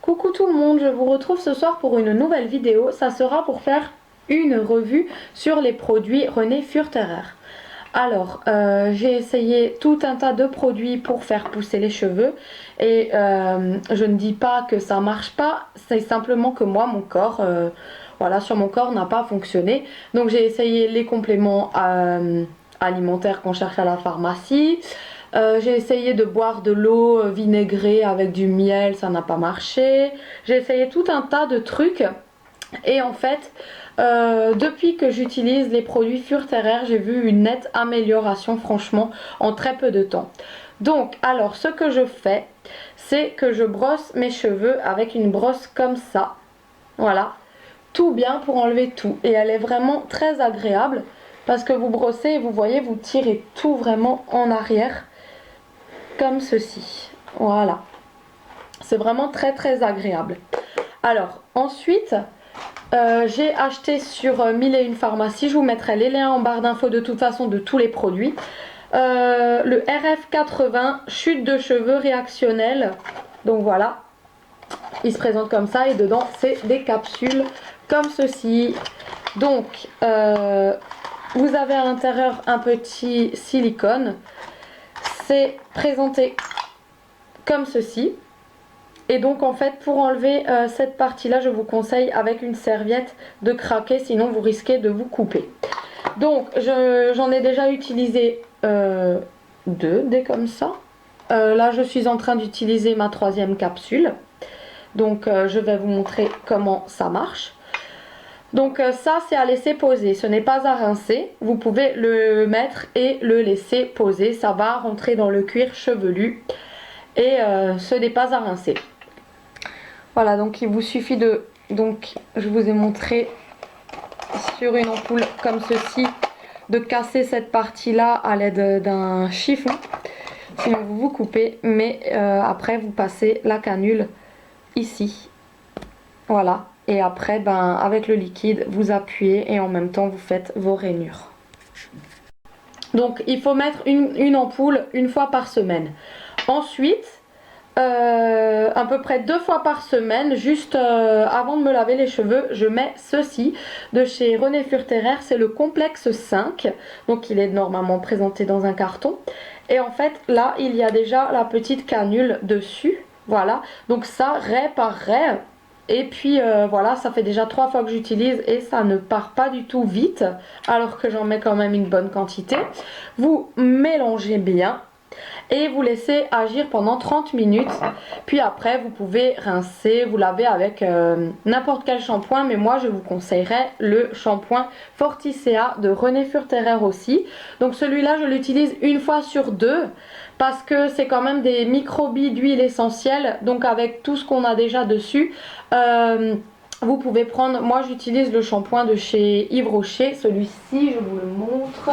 Coucou tout le monde, je vous retrouve ce soir pour une nouvelle vidéo. Ça sera pour faire une revue sur les produits René Furterer. Alors, j'ai essayé tout un tas de produits pour faire pousser les cheveux et je ne dis pas que ça marche pas, c'est simplement que moi, mon corps, voilà, sur mon corps n'a pas fonctionné. Donc j'ai essayé les compléments alimentaires qu'on cherche à la pharmacie. J'ai essayé de boire de l'eau vinaigrée avec du miel, ça n'a pas marché. J'ai essayé tout un tas de trucs et en fait, depuis que j'utilise les produits Furterer, j'ai vu une nette amélioration franchement en très peu de temps. Donc, alors ce que je fais, c'est que je brosse mes cheveux avec une brosse comme ça. Voilà, tout bien pour enlever tout. Et elle est vraiment très agréable parce que vous brossez et vous voyez, vous tirez tout vraiment en arrière. Comme ceci, voilà, c'est vraiment très très agréable. Alors ensuite j'ai acheté sur Mille et une pharmacies, je vous mettrai les liens en barre d'infos de toute façon de tous les produits, le RF80 chute de cheveux réactionnelle. Donc voilà, il se présente comme ça et dedans c'est des capsules comme ceci. Donc vous avez à l'intérieur un petit silicone. C'est présenté comme ceci. Et donc en fait pour enlever cette partie là, je vous conseille avec une serviette de craquer, sinon vous risquez de vous couper. Donc j'en ai déjà utilisé deux des comme ça. Là je suis en train d'utiliser ma troisième capsule. Donc je vais vous montrer comment ça marche. Donc ça c'est à laisser poser, ce n'est pas à rincer, vous pouvez le mettre et le laisser poser, ça va rentrer dans le cuir chevelu et ce n'est pas à rincer. Voilà, donc il vous suffit de, donc je vous ai montré sur une ampoule comme ceci, de casser cette partie là à l'aide d'un chiffon, sinon vous vous coupez, mais après vous passez la canule ici, voilà. Et après, avec le liquide, vous appuyez et en même temps, vous faites vos rainures. Donc, il faut mettre une ampoule une fois par semaine. Ensuite, à peu près 2 fois par semaine, juste avant de me laver les cheveux, je mets ceci de chez René Furterer. C'est le complexe 5. Donc, il est normalement présenté dans un carton. Et en fait, là, il y a déjà la petite canule dessus. Voilà. Donc, ça, raie par raie. Et puis voilà, ça fait déjà 3 fois que j'utilise et ça ne part pas du tout vite, alors que j'en mets quand même une bonne quantité. Vous mélangez bien et vous laissez agir pendant 30 minutes. Puis après, vous pouvez rincer, vous laver avec n'importe quel shampoing. Mais moi, je vous conseillerais le shampoing Forticea de René Furterer aussi. Donc celui-là, je l'utilise une fois sur 2. Parce que c'est quand même des microbilles d'huile essentielle. Donc avec tout ce qu'on a déjà dessus, vous pouvez prendre... Moi j'utilise le shampoing de chez Yves Rocher. Celui-ci, je vous le montre.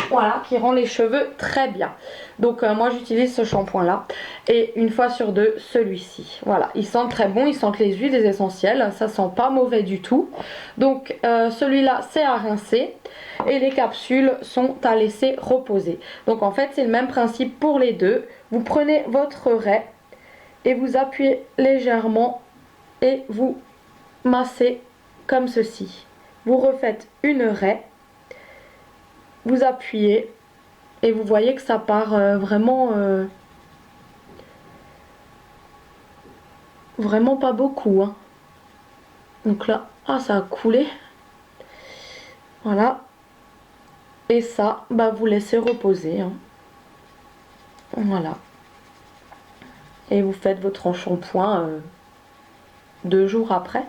Voilà, qui rend les cheveux très bien. Donc moi j'utilise ce shampoing là. Et une fois sur 2, celui-ci. Voilà, ils sentent très bon, ils sentent les huiles essentielles. Ça sent pas mauvais du tout. Donc celui-là c'est à rincer. Et les capsules sont à laisser reposer. Donc en fait c'est le même principe pour les deux. Vous prenez votre raie et vous appuyez légèrement et vous massez comme ceci. Vous refaites une raie. Vous appuyez et vous voyez que ça part vraiment pas beaucoup, hein. Donc là, ah, ça a coulé. Voilà. Et ça, vous laissez reposer, hein. Voilà. Et vous faites votre shampoing 2 jours après.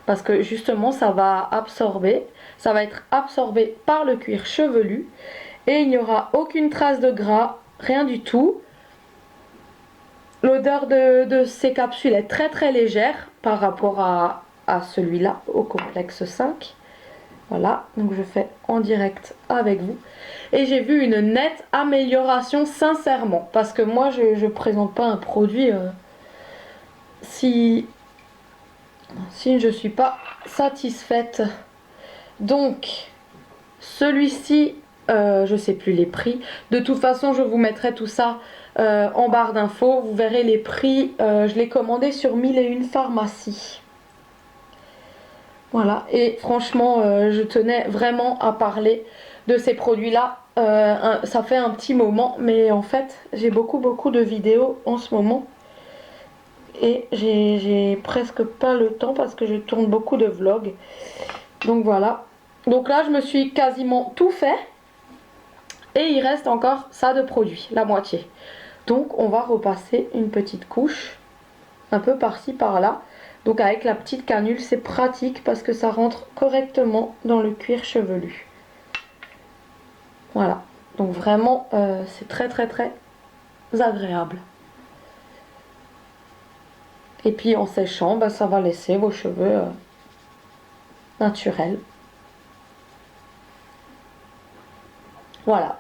Parce que justement ça va absorber, ça va être absorbé par le cuir chevelu et il n'y aura aucune trace de gras, rien du tout. L'odeur de ces capsules est très très légère par rapport à celui-là, au complexe 5. Voilà, donc je fais en direct avec vous. Et j'ai vu une nette amélioration sincèrement. Parce que moi je ne présente pas un produit si je ne suis pas satisfaite. Donc celui-ci, je sais plus les prix. De toute façon je vous mettrai tout ça en barre d'infos. Vous verrez les prix. Je l'ai commandé sur 1001 pharmacies. Voilà, et franchement, je tenais vraiment à parler de ces produits-là. Ça fait un petit moment, mais en fait, j'ai beaucoup de vidéos en ce moment. Et j'ai presque pas le temps parce que je tourne beaucoup de vlogs. Donc voilà. Donc là, je me suis quasiment tout fait. Et il reste encore ça de produit, la moitié. Donc on va repasser une petite couche, un peu par-ci, par-là. Donc avec la petite canule, c'est pratique parce que ça rentre correctement dans le cuir chevelu. Voilà. Donc vraiment, c'est très agréable. Et puis en séchant, bah, ça va laisser vos cheveux naturels. Voilà.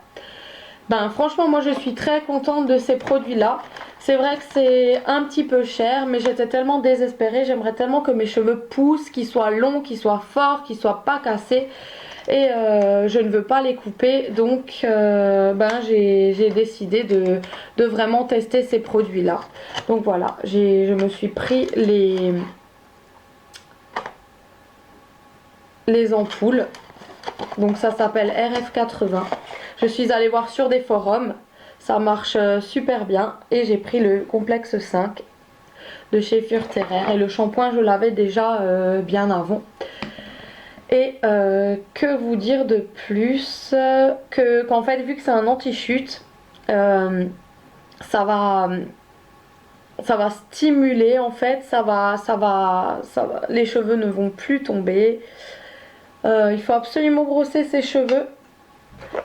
Ben franchement, moi je suis très contente de ces produits-là. C'est vrai que c'est un petit peu cher, mais j'étais tellement désespérée. J'aimerais tellement que mes cheveux poussent, qu'ils soient longs, qu'ils soient forts, qu'ils soient pas cassés. Et je ne veux pas les couper. Donc ben, j'ai décidé de vraiment tester ces produits-là. Donc voilà, je me suis pris les ampoules. Donc ça s'appelle RF80. Je suis allée voir sur des forums. Ça marche super bien. Et j'ai pris le complexe 5 de chez Furterer. Et le shampoing, je l'avais déjà bien avant. Et que vous dire de plus qu'en fait, vu que c'est un anti-chute, ça va stimuler en fait. Les cheveux ne vont plus tomber. Il faut absolument brosser ses cheveux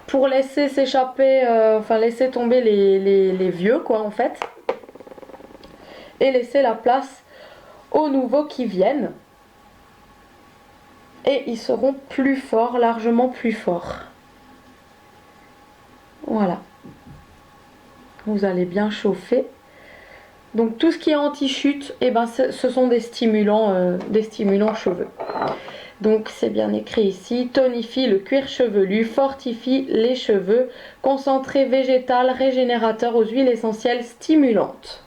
pour laisser s'échapper, enfin laisser tomber les vieux quoi en fait, et laisser la place aux nouveaux qui viennent, et ils seront plus forts, largement plus forts. Voilà, vous allez bien chauffer. Donc tout ce qui est anti-chute, et ben ce sont des stimulants cheveux. Donc c'est bien écrit ici, tonifie le cuir chevelu, fortifie les cheveux, concentré végétal, régénérateur aux huiles essentielles stimulantes.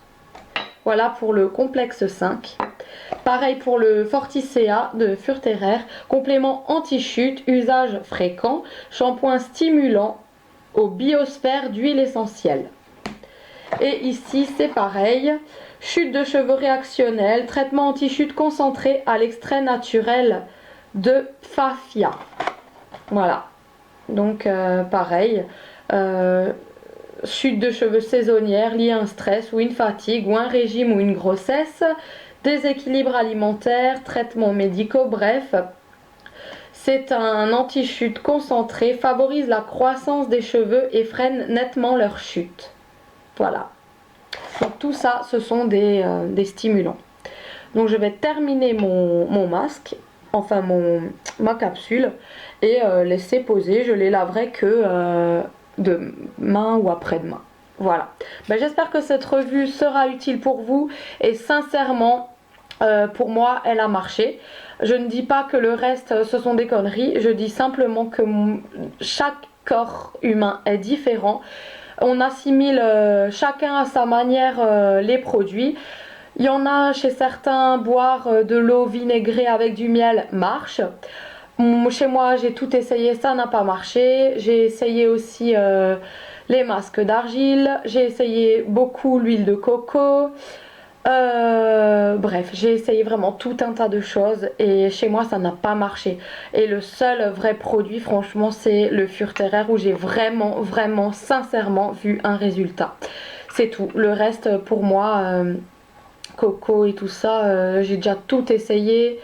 Voilà pour le complexe 5. Pareil pour le Forticea de Furterer, complément anti-chute, usage fréquent, shampoing stimulant aux biosphères d'huile essentielle. Et ici c'est pareil, chute de cheveux réactionnelle, traitement anti-chute concentré à l'extrait naturel de Fafia. Voilà, donc pareil, chute de cheveux saisonnière liée à un stress ou une fatigue ou un régime ou une grossesse, déséquilibre alimentaire, traitements médicaux, bref. C'est un anti-chute concentré, favorise la croissance des cheveux et freine nettement leur chute. Voilà. Donc tout ça, ce sont des stimulants. Donc je vais terminer mon masque, enfin ma capsule, et laisser poser. Je les laverai que demain ou après-demain. Voilà. Ben, j'espère que cette revue sera utile pour vous, et sincèrement, pour moi, elle a marché. Je ne dis pas que le reste, ce sont des conneries. Je dis simplement que chaque corps humain est différent. On assimile chacun à sa manière les produits. Il y en a chez certains, boire de l'eau vinaigrée avec du miel marche. Chez moi, j'ai tout essayé, ça n'a pas marché. J'ai essayé aussi les masques d'argile. J'ai essayé beaucoup l'huile de coco. Bref, j'ai essayé vraiment tout un tas de choses et chez moi ça n'a pas marché. Et le seul vrai produit, franchement, c'est le Furterer où j'ai vraiment sincèrement vu un résultat. C'est tout. Le reste, pour moi, coco et tout ça, j'ai déjà tout essayé.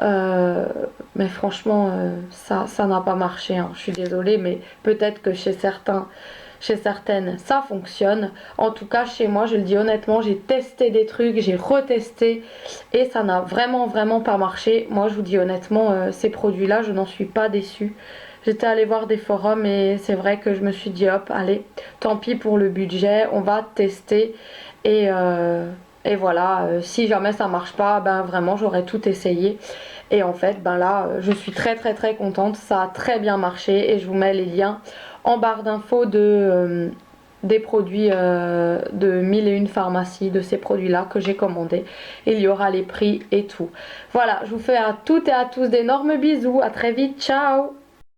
Mais franchement, ça n'a pas marché, hein. Je suis désolée, mais peut-être que chez certaines ça fonctionne. En tout cas chez moi, je le dis honnêtement, j'ai testé des trucs, j'ai retesté et ça n'a vraiment pas marché. Moi je vous dis honnêtement, ces produits là, je n'en suis pas déçue. J'étais allée voir des forums et c'est vrai que je me suis dit hop, allez, tant pis pour le budget, on va tester. Et voilà, si jamais ça marche pas, ben vraiment j'aurais tout essayé. Et en fait, ben là, je suis très contente, ça a très bien marché et je vous mets les liens en barre d'infos des produits de 1001 pharmacies, de ces produits là que j'ai commandés. Il y aura les prix et tout. Voilà, je vous fais à toutes et à tous d'énormes bisous, à très vite, ciao.